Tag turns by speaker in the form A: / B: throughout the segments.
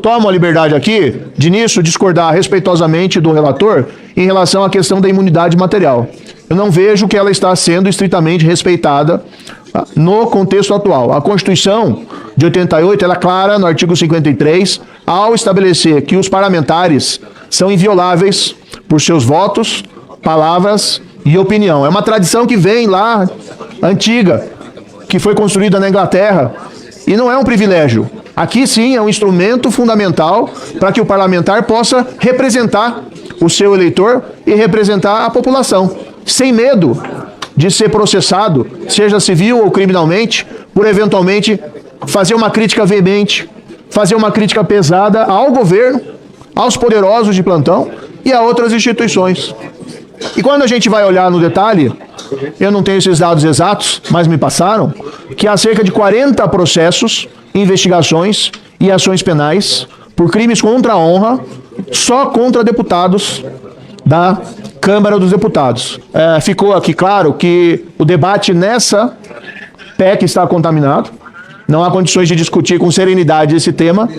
A: Tomo a liberdade aqui de, nisso, discordar respeitosamente do relator em relação à questão da imunidade material. Eu não vejo que ela está sendo estritamente respeitada no contexto atual. A Constituição de 88, ela é clara no artigo 53, ao estabelecer que os parlamentares são invioláveis por seus votos, palavras e opinião. É uma tradição que vem lá, antiga, que foi construída na Inglaterra, e não é um privilégio. Aqui sim é um instrumento fundamental para que o parlamentar possa representar o seu eleitor e representar a população, sem medo de ser processado, seja civil ou criminalmente, por eventualmente fazer uma crítica veemente, fazer uma crítica pesada ao governo, aos poderosos de plantão e a outras instituições. E quando a gente vai olhar no detalhe, eu não tenho esses dados exatos, mas me passaram, que há cerca de 40 processos, investigações e ações penais por crimes contra a honra, só contra deputados da Câmara dos Deputados. Ficou aqui claro que o debate nessa PEC está contaminado, não há condições de discutir com serenidade esse tema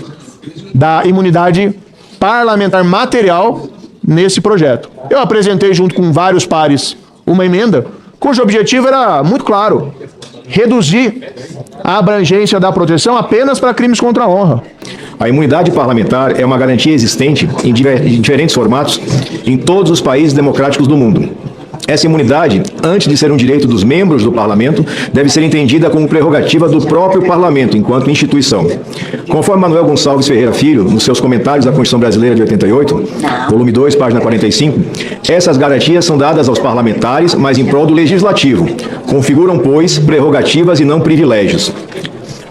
A: da imunidade parlamentar material nesse projeto. Eu apresentei junto com vários pares uma emenda cujo objetivo era muito claro: reduzir a abrangência da proteção apenas para crimes contra a honra.
B: A imunidade parlamentar é uma garantia existente em diferentes formatos em todos os países democráticos do mundo. Essa imunidade, antes de ser um direito dos membros do parlamento, deve ser entendida como prerrogativa do próprio parlamento, enquanto instituição. Conforme Manuel Gonçalves Ferreira Filho, nos seus comentários da Constituição Brasileira de 88, volume 2, página 45, essas garantias são dadas aos parlamentares, mas em prol do legislativo. Configuram, pois, prerrogativas e não privilégios.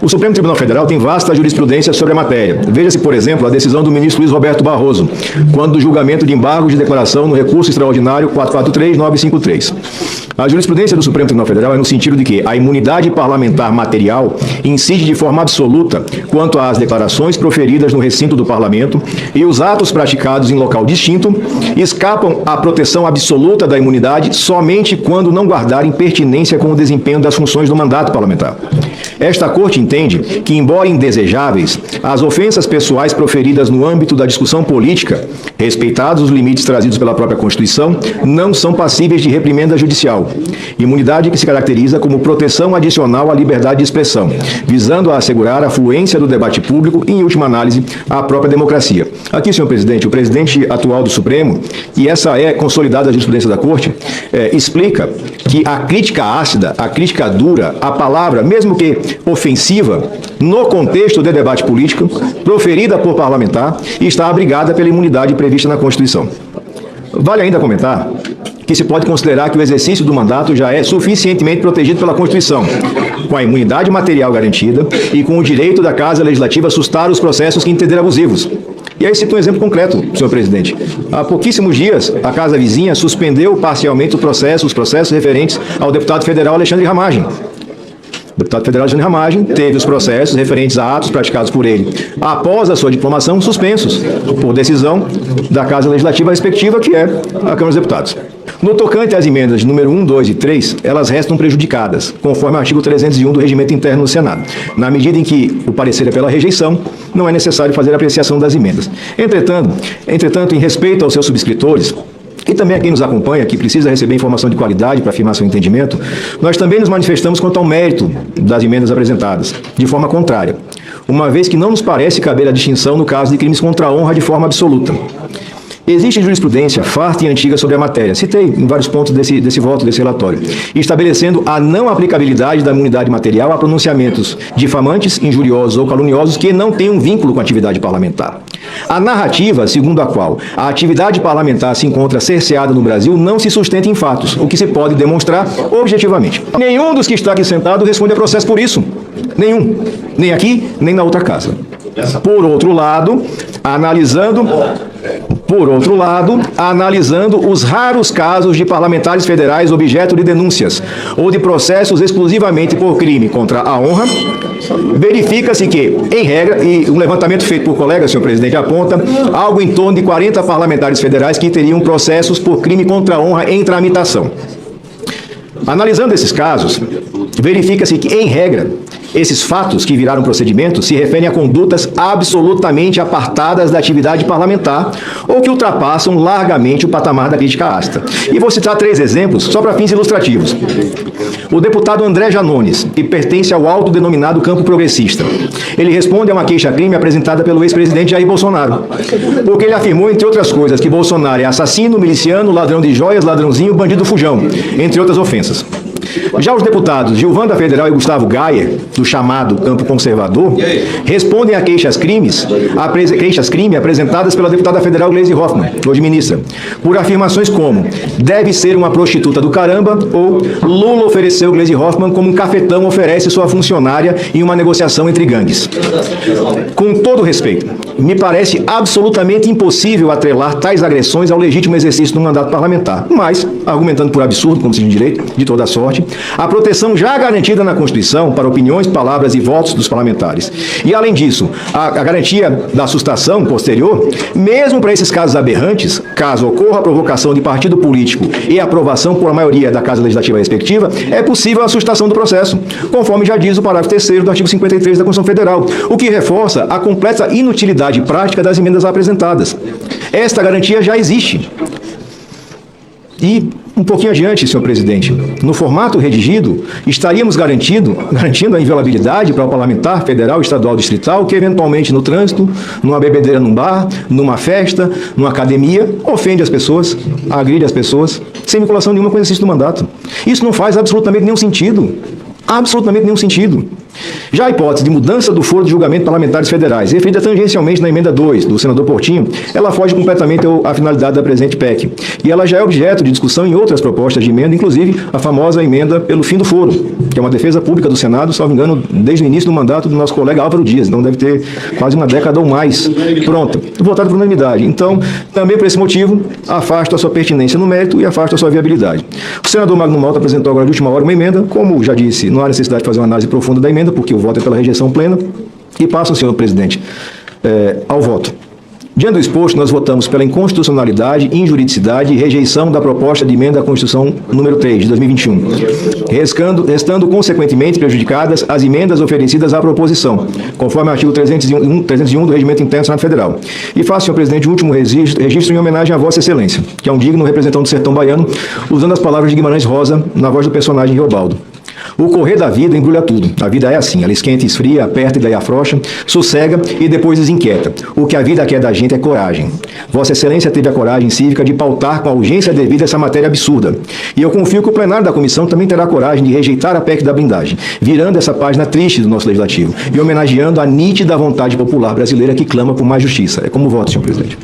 B: O Supremo Tribunal Federal tem vasta jurisprudência sobre a matéria. Veja-se, por exemplo, a decisão do ministro Luiz Roberto Barroso, quando do julgamento de embargo de declaração no recurso extraordinário 443-953. A jurisprudência do Supremo Tribunal Federal é no sentido de que a imunidade parlamentar material incide de forma absoluta quanto às declarações proferidas no recinto do parlamento e os atos praticados em local distinto escapam à proteção absoluta da imunidade somente quando não guardarem pertinência com o desempenho das funções do mandato parlamentar. Esta Corte entende que, embora indesejáveis, as ofensas pessoais proferidas no âmbito da discussão política, respeitados os limites trazidos pela própria Constituição, não são passíveis de reprimenda judicial. Imunidade que se caracteriza como proteção adicional à liberdade de expressão, visando a assegurar a fluência do debate público e, em última análise, a própria democracia. Aqui, senhor presidente, o presidente atual do Supremo, e essa é consolidada a jurisprudência da Corte, explica que a crítica ácida, a crítica dura, a palavra, mesmo que ofensiva, no contexto de debate político, proferida por parlamentar, está abrigada pela imunidade prevista na Constituição. Vale ainda comentar que se pode considerar que o exercício do mandato já é suficientemente protegido pela Constituição, com a imunidade material garantida e com o direito da Casa Legislativa a sustar os processos que entenderem abusivos. E aí cito um exemplo concreto, senhor presidente. Há pouquíssimos dias, a Casa Vizinha suspendeu parcialmente os processos referentes ao deputado federal Alexandre Ramagem. O deputado federal Alexandre Ramagem teve os processos referentes a atos praticados por ele após a sua diplomação suspensos por decisão da Casa Legislativa respectiva, que é a Câmara dos Deputados. No tocante às emendas de número 1, 2 e 3, elas restam prejudicadas, conforme o artigo 301 do Regimento Interno do Senado, na medida em que o parecer é pela rejeição, não é necessário fazer a apreciação das emendas. Entretanto, em respeito aos seus subscritores, e também a quem nos acompanha, que precisa receber informação de qualidade para afirmar seu entendimento, nós também nos manifestamos quanto ao mérito das emendas apresentadas, de forma contrária, uma vez que não nos parece caber a distinção no caso de crimes contra a honra de forma absoluta. Existe jurisprudência farta e antiga sobre a matéria, citei em vários pontos desse voto, desse relatório, estabelecendo a não aplicabilidade da imunidade material a pronunciamentos difamantes, injuriosos ou caluniosos que não têm um vínculo com a atividade parlamentar. A narrativa, segundo a qual a atividade parlamentar se encontra cerceada no Brasil, não se sustenta em fatos, o que se pode demonstrar objetivamente. Nenhum dos que está aqui sentado responde a processo por isso. Nenhum. Nem aqui, nem na outra casa. Por outro lado, analisando os raros casos de parlamentares federais objeto de denúncias ou de processos exclusivamente por crime contra a honra, verifica-se que, em regra, e um levantamento feito por colegas, senhor presidente, aponta algo em torno de 40 parlamentares federais que teriam processos por crime contra a honra em tramitação. Analisando esses casos, verifica-se que, em regra, Esses fatos que viraram procedimento se referem a condutas absolutamente apartadas da atividade parlamentar ou que ultrapassam largamente o patamar da crítica ácida. E vou citar 3 exemplos, só para fins ilustrativos. O deputado André Janones, que pertence ao autodenominado campo progressista. Ele responde a uma queixa-crime apresentada pelo ex-presidente Jair Bolsonaro, porque ele afirmou, entre outras coisas, que Bolsonaro é assassino, miliciano, ladrão de joias, ladrãozinho, bandido fujão, entre outras ofensas. Já os deputados Gilvan da Federal e Gustavo Gayer, do chamado campo conservador, respondem a queixas-crime apresentadas pela deputada federal Gleisi Hoffmann, hoje ministra, por afirmações como deve ser uma prostituta do caramba ou Lula ofereceu Gleisi Hoffmann como um cafetão oferece sua funcionária em uma negociação entre gangues. Com todo respeito, me parece absolutamente impossível atrelar tais agressões ao legítimo exercício do mandato parlamentar, mas, argumentando por absurdo, como se diz em direito, de toda sorte, a proteção já garantida na Constituição para opiniões, palavras e votos dos parlamentares. E, além disso, a garantia da sustação posterior, mesmo para esses casos aberrantes, caso ocorra a provocação de partido político e aprovação por maioria da Casa Legislativa respectiva, é possível a sustação do processo, conforme já diz o parágrafo 3º do artigo 53 da Constituição Federal, o que reforça a completa inutilidade prática das emendas apresentadas. Esta garantia já existe. E, um pouquinho adiante, senhor presidente, no formato redigido, estaríamos garantindo a inviolabilidade para o parlamentar federal, estadual, distrital, que eventualmente no trânsito, numa bebedeira num bar, numa festa, numa academia, ofende as pessoas, agride as pessoas, sem vinculação nenhuma com o exercício do mandato. Isso não faz absolutamente nenhum sentido. Absolutamente nenhum sentido. Já a hipótese de mudança do foro de julgamento parlamentares federais, referida tangencialmente na emenda 2 do senador Portinho, ela foge completamente à finalidade da presente PEC. E ela já é objeto de discussão em outras propostas de emenda, inclusive a famosa emenda pelo fim do foro, que é uma defesa pública do Senado, salvo engano, desde o início do mandato do nosso colega Álvaro Dias, então deve ter quase uma década ou mais. Pronto, votada por unanimidade. Então, também por esse motivo, afasto a sua pertinência no mérito e afasto a sua viabilidade. O senador Magno Malta apresentou agora de última hora uma emenda, como já disse, não há necessidade de fazer uma análise profunda da emenda, porque o voto é pela rejeição plena, e passo, senhor presidente, ao voto. Diante do exposto, nós votamos pela inconstitucionalidade, injuridicidade e rejeição da proposta de emenda à Constituição número 3, de 2021, restando consequentemente prejudicadas as emendas oferecidas à proposição, conforme o artigo 301 do Regimento Interno do Senado Federal. E faço, senhor presidente, o último registro em homenagem a Vossa Excelência, que é um digno representante do sertão baiano, usando as palavras de Guimarães Rosa na voz do personagem Reobaldo. O correr da vida embrulha tudo. A vida é assim, ela esquenta e esfria, aperta e daí afrouxa, sossega e depois desinquieta. O que a vida quer da gente é coragem. Vossa Excelência teve a coragem cívica de pautar com a urgência devida essa matéria absurda. E eu confio que o plenário da comissão também terá coragem de rejeitar a PEC da blindagem, virando essa página triste do nosso legislativo e homenageando a nítida vontade popular brasileira que clama por mais justiça. É como voto, senhor presidente.